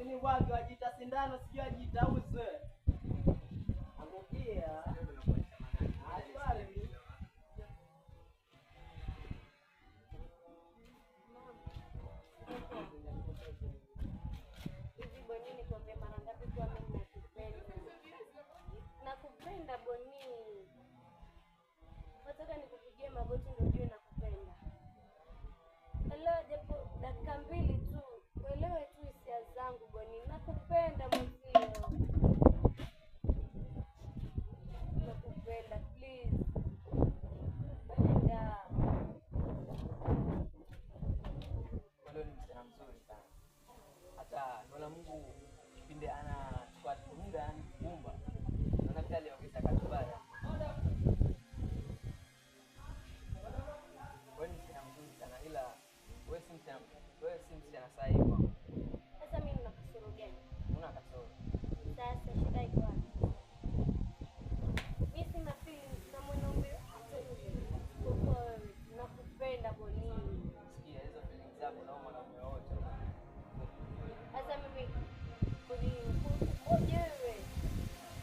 Sini wake wajita sindano sijui ajita uze. Angukia. Aswali. Hivi Boni nikwambie mara ngapi kwa mimi nakupenda. Nakupenda Boni. Nataka nikupigie magoti ndio ujue nakupenda. Hello japo dakika mbili tu. Uelewe tu hisia zangu Boni. Nakupenda mzio. Nakupenda please. Nakupenda. Leo ni msichana mzuri sana. Hata naona Mungu kipindi anachukua muda yani kuumba. Naona pia aliongeza katubara. Wewe ni msichana mzuri sana ila wewe si msichana sahihi. Sasa mimi nina kasoro gani? Una kasoro. Sasa shida iko wapi? Mimi sina feelings na mwanaume hata yule. Kwa wewe nakupenda Boni. Sikia hizo feelings zako na mwanaume wote. Sasa mimi Boni ukoje wewe?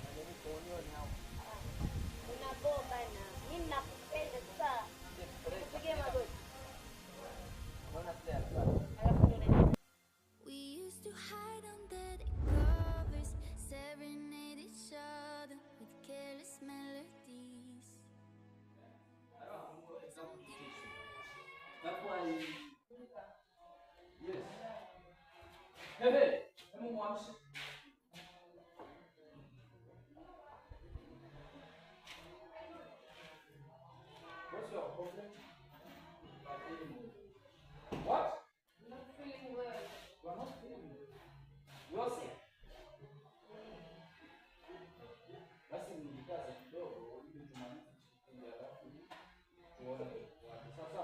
Unajaribu kuoniona hapo. Unagomba na mimi nakupenda sasa. Nikupigie magoti. Unaona sasa. Alafu ndio We used to hide under the covers, serenade each other with careless melodies. That's why. Yes. Hey, come on, watch. What's your problem? What? I'm not feeling well. You are not feeling it. You are sick. Basi nilikaza kidogo ili tumalize kipindi alafu tuone wapi sasa.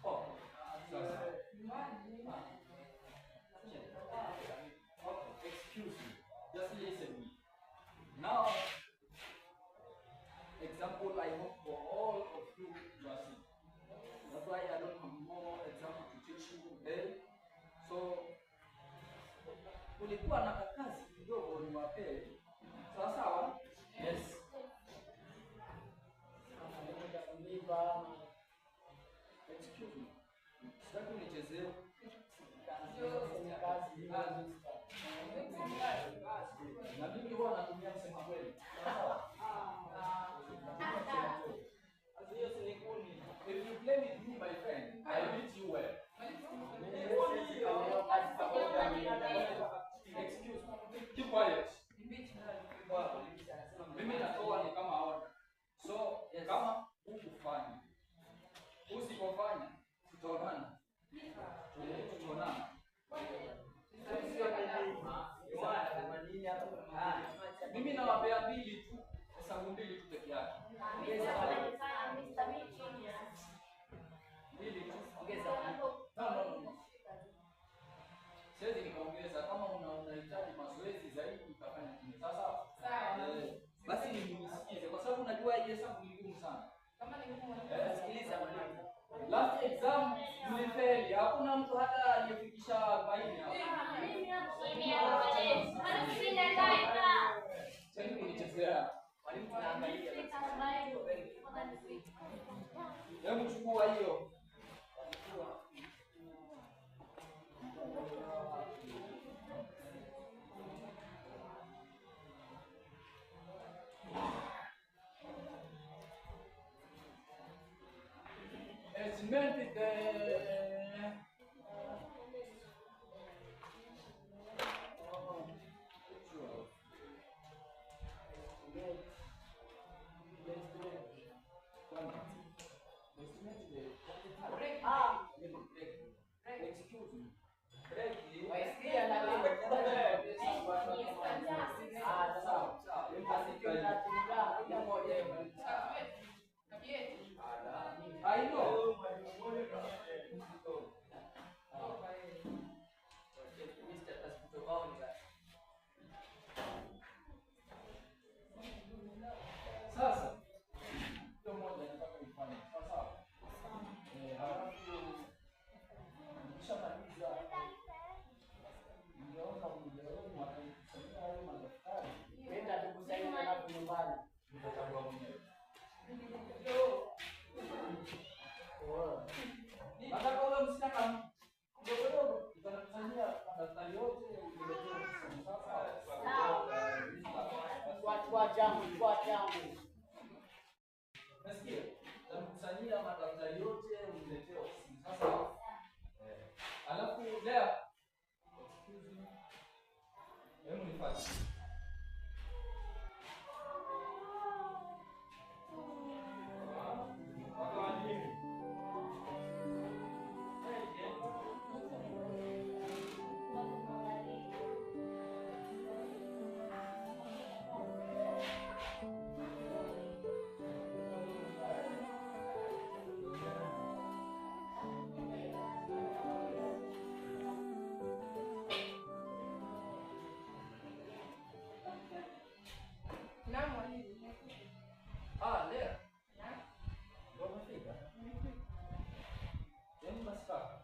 Oh, sasa. Okay, excuse me. Just listen me. Now, example I hope for all of you to are sick. That's why I don't have more example to teach you today. So, kulikuwa na kakazi kidogo niwapee. Sawa sawa? Yes. Excuse me. Sitaki unichezee. Na mimi huwa natumia kusema kweli. Sawa? If you play with me, my friend, I beat you well. Excuse me. Keep quiet. Mimi natoa ni kama order. So, kama ukufanya, usipofanya, tutaonana. Tutaonana. Mimi nawapea mbili tu, hesabu mbili tu peke yake. Mbili tu. No. Siwezi nikaongeza kama unahitaji mazoezi zaidi utafanya kile. Sasa basi nimsikize kwa sababu najua hii hesabu ni ngumu sana. Kama ni ngumu sikiliza mwalimu. Last exam mlifeli. Hakuna mtu hata aliyefikisha 40 hapo. Sasa kunichezea. Mwalimu tunaangalia. Hebu chukua hiyo. Estimated I know. Sawa.